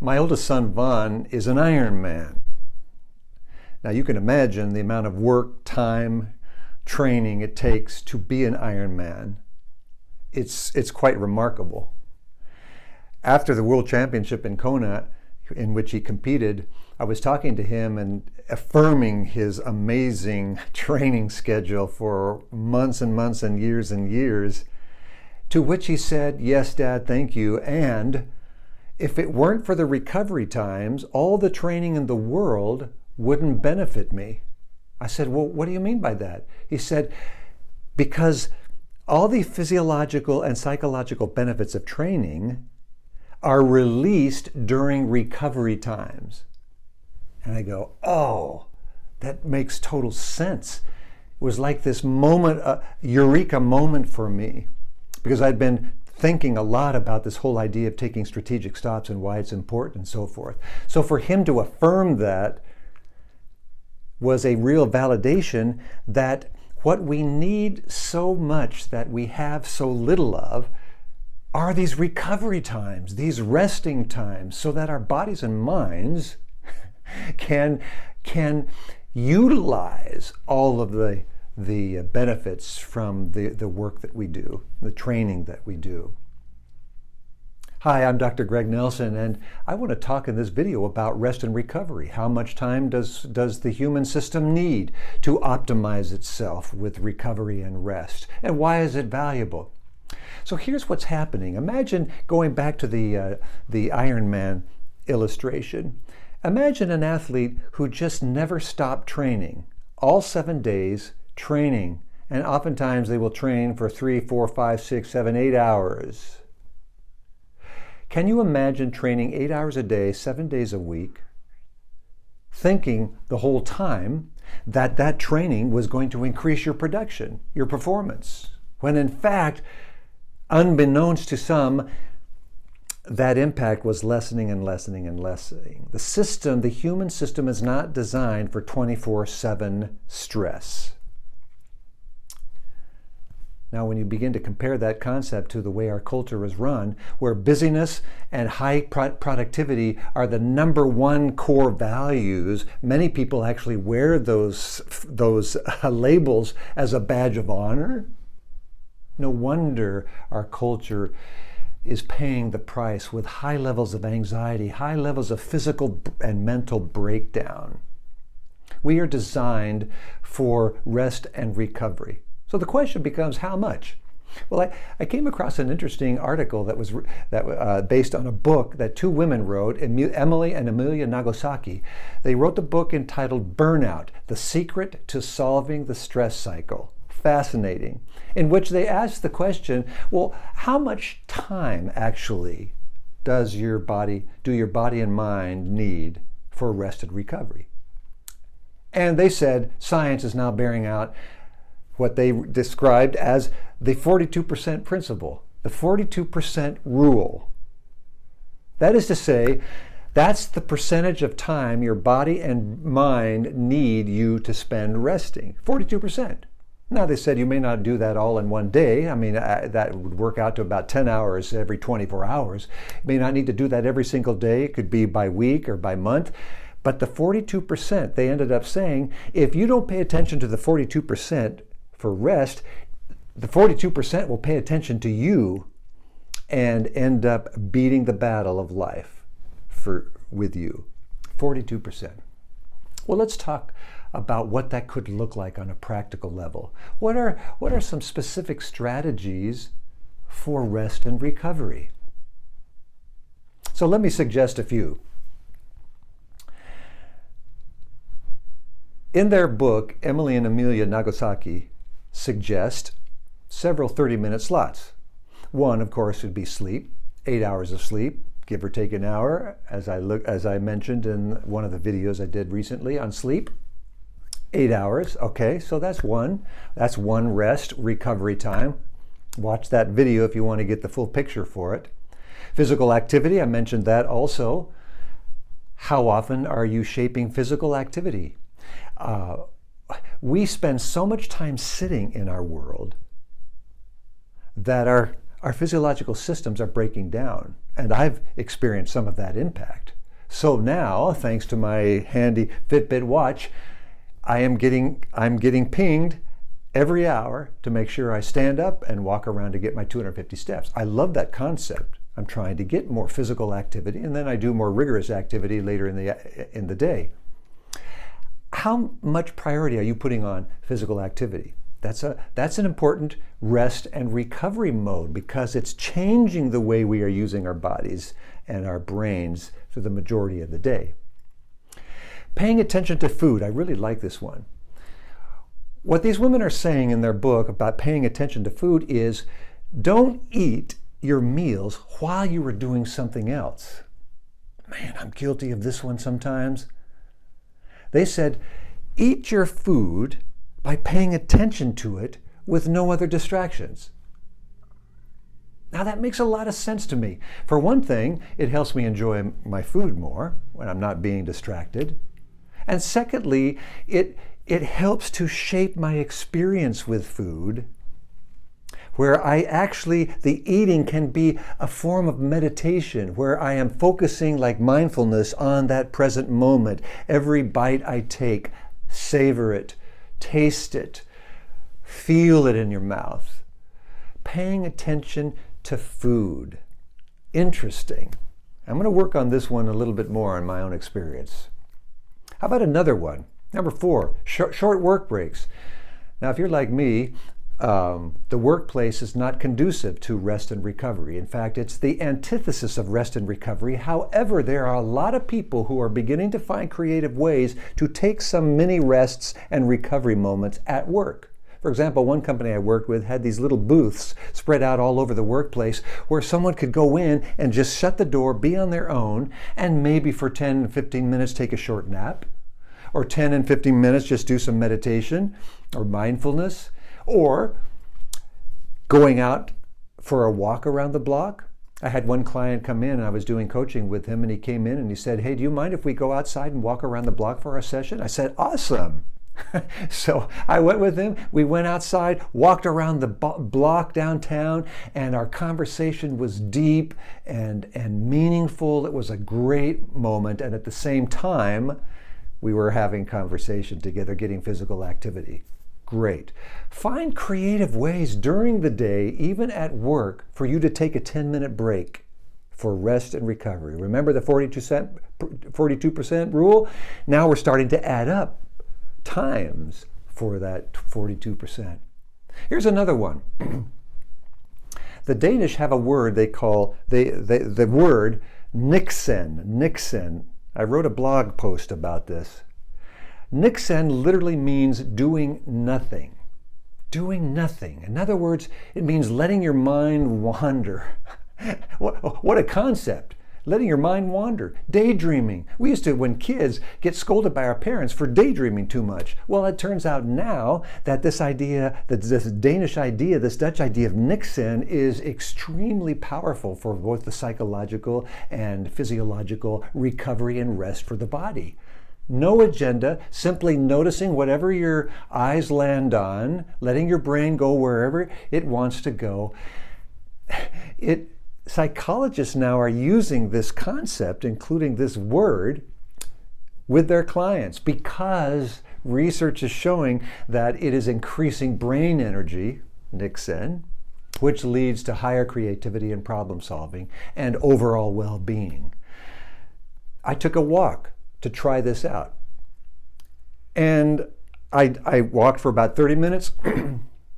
My oldest son, Vaughn, is an Iron Man. Now you can imagine the amount of work, time, training it takes to be an Iron Man. It's quite remarkable. After the World Championship in Kona, in which he competed, I was talking to him and affirming his amazing training schedule for months and months and years, to which he said, "Yes, Dad, thank you. And if it weren't for the recovery times, all the training in the world wouldn't benefit me." I said, "Well, what do you mean by that?" He said, "Because all the physiological and psychological benefits of training are released during recovery times." And I go, oh, that makes total sense. It was like this moment, eureka moment for me, because I'd been thinking a lot about this whole idea of taking strategic stops and why it's important and so forth. So for him to affirm that was a real validation that what we need so much that we have so little of are these recovery times, these resting times, so that our bodies and minds can utilize all of the benefits from the work that we do, the training that we do. Hi, I'm Dr. Greg Nelson, and I want to talk in this video about rest and recovery. How much time does the human system need to optimize itself with recovery and rest? And why is it valuable? So here's what's happening. Imagine going back to the Iron Man illustration. Imagine an athlete who just never stopped training, all 7 days training, and oftentimes they will train for 3, 4, 5, 6, 7, 8 hours. Can you imagine training 8 hours a day, 7 days a week, thinking the whole time that that training was going to increase your production, your performance, when in fact, unbeknownst to some, that impact was lessening and lessening and lessening. The human system is not designed for 24/7 stress. Now, when you begin to compare that concept to the way our culture is run, where busyness and high productivity are the number one core values, many people actually wear those labels as a badge of honor. No wonder our culture is paying the price with high levels of anxiety, high levels of physical and mental breakdown. We are designed for rest and recovery. So the question becomes, how much? Well, I came across an interesting article that was based on a book that two women wrote, Emily and Amelia Nagasaki. They wrote the book entitled Burnout, The Secret to Solving the Stress Cycle. Fascinating, in which they asked the question, well, how much time actually do your body and mind need for rest and recovery? And they said science is now bearing out what they described as the 42% principle, the 42% rule. That is to say, that's the percentage of time your body and mind need you to spend resting, 42%. Now, they said you may not do that all in one day. I mean, that would work out to about 10 hours every 24 hours. You may not need to do that every single day. It could be by week or by month. But the 42%, they ended up saying, if you don't pay attention to the 42% for rest, the 42% will pay attention to you and end up beating the battle of life with you. 42%. Well, let's talk about what that could look like on a practical level. What are some specific strategies for rest and recovery? So let me suggest a few. In their book, Emily and Amelia Nagasaki suggest several 30-minute slots. One, of course, would be sleep, 8 hours of sleep, give or take an hour, as I mentioned in one of the videos I did recently on sleep. 8 hours, okay, so that's one rest recovery time. Watch that video if you want to get the full picture for it. Physical activity, I mentioned that also. How often are you shaping physical activity? We spend so much time sitting in our world that our physiological systems are breaking down, and I've experienced some of that impact. So now, thanks to my handy Fitbit watch, I'm getting pinged every hour to make sure I stand up and walk around to get my 250 steps. I love that concept. I'm trying to get more physical activity, and then I do more rigorous activity later in the day. How much priority are you putting on physical activity? That's an important rest and recovery mode, because it's changing the way we are using our bodies and our brains for the majority of the day. Paying attention to food. I really like this one. What these women are saying in their book about paying attention to food is, don't eat your meals while you are doing something else. Man, I'm guilty of this one sometimes. They said, eat your food by paying attention to it with no other distractions. Now that makes a lot of sense to me. For one thing, it helps me enjoy my food more when I'm not being distracted. And secondly, it helps to shape my experience with food, where the eating can be a form of meditation, where I am focusing like mindfulness on that present moment. Every bite I take, savor it, taste it, feel it in your mouth. Paying attention to food. Interesting. I'm going to work on this one a little bit more in my own experience. How about another one? Number 4, short work breaks. Now, if you're like me, the workplace is not conducive to rest and recovery. In fact, it's the antithesis of rest and recovery. However, there are a lot of people who are beginning to find creative ways to take some mini rests and recovery moments at work. For example, one company I worked with had these little booths spread out all over the workplace where someone could go in and just shut the door, be on their own, and maybe for 10 and 15 minutes take a short nap, or 10 and 15 minutes just do some meditation or mindfulness, or going out for a walk around the block. I had one client come in, and I was doing coaching with him, and he came in and he said, "Hey, do you mind if we go outside and walk around the block for our session?" I said, "Awesome." So I went with him. We went outside, walked around the block downtown, and our conversation was deep and meaningful. It was a great moment, and at the same time, we were having conversation together, getting physical activity. Great. Find creative ways during the day, even at work, for you to take a 10-minute break for rest and recovery. Remember the 42% rule? Now we're starting to add up times for that 42%. Here's another one. The Danish have a word they call, the word niksen. I wrote a blog post about this. Niksen literally means doing nothing. Doing nothing. In other words, it means letting your mind wander. What a concept. Letting your mind wander. Daydreaming. We used to, when kids, get scolded by our parents for daydreaming too much. Well, it turns out now that this idea, this Danish idea, this Dutch idea of niksen is extremely powerful for both the psychological and physiological recovery and rest for the body. No agenda, simply noticing whatever your eyes land on, letting your brain go wherever it wants to go. Psychologists now are using this concept, including this word, with their clients because research is showing that it is increasing brain energy, niksen, which leads to higher creativity and problem solving and overall well-being. I took a walk to try this out. And I walked for about 30 minutes.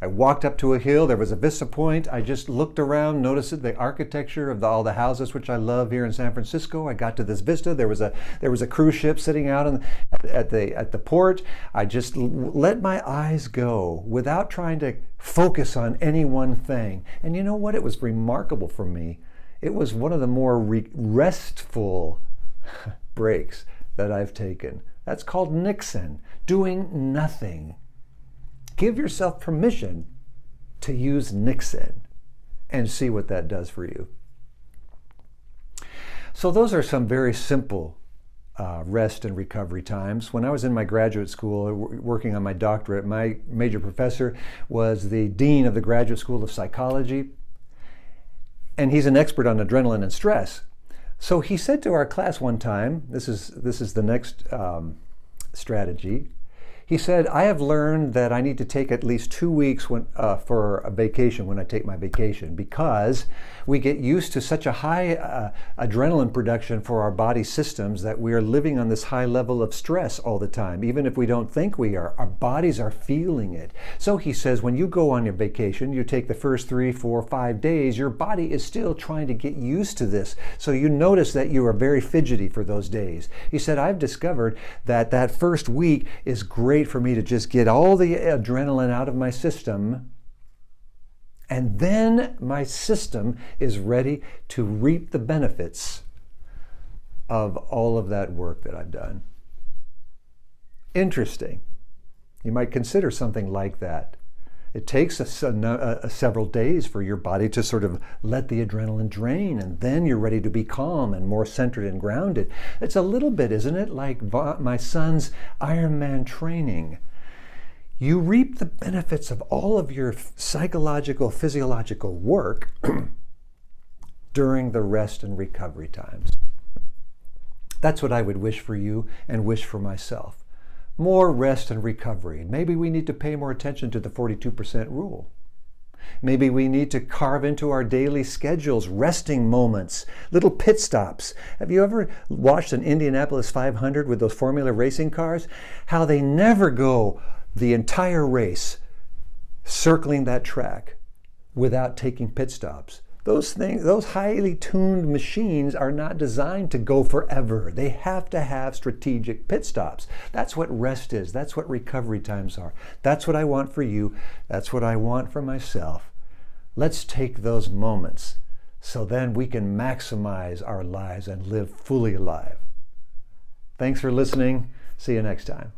I walked up to a hill. There was a vista point. I just looked around, noticed the architecture of all the houses, which I love here in San Francisco. I got to this vista. There was a cruise ship sitting out at the port. I just let my eyes go without trying to focus on any one thing. And you know what? It was remarkable for me. It was one of the more restful breaks that I've taken. That's called niksen, doing nothing. Give yourself permission to use niksen and see what that does for you. So those are some very simple rest and recovery times. When I was in my graduate school working on my doctorate, my major professor was the dean of the Graduate School of Psychology, and he's an expert on adrenaline and stress. So he said to our class one time, this is the next strategy. He said, I have learned that I need to take at least 2 weeks for a vacation when I take my vacation, because we get used to such a high adrenaline production for our body systems that we are living on this high level of stress all the time. Even if we don't think we are, our bodies are feeling it. So he says, when you go on your vacation, you take the first 3, 4, 5 days, your body is still trying to get used to this. So you notice that you are very fidgety for those days. He said, I've discovered that that first week is great for me to just get all the adrenaline out of my system, and then my system is ready to reap the benefits of all of that work that I've done. Interesting. You might consider something like that. It takes several days for your body to sort of let the adrenaline drain, and then you're ready to be calm and more centered and grounded. It's a little bit, isn't it, like my son's Ironman training. You reap the benefits of all of your psychological, physiological work during the rest and recovery times. That's what I would wish for you and wish for myself. More rest and recovery. Maybe we need to pay more attention to the 42% rule. Maybe we need to carve into our daily schedules resting moments, little pit stops. Have you ever watched an Indianapolis 500 with those Formula racing cars? How they never go the entire race circling that track without taking pit stops. Those highly tuned machines are not designed to go forever. They have to have strategic pit stops. That's what rest is. That's what recovery times are. That's what I want for you. That's what I want for myself. Let's take those moments so then we can maximize our lives and live fully alive. Thanks for listening. See you next time.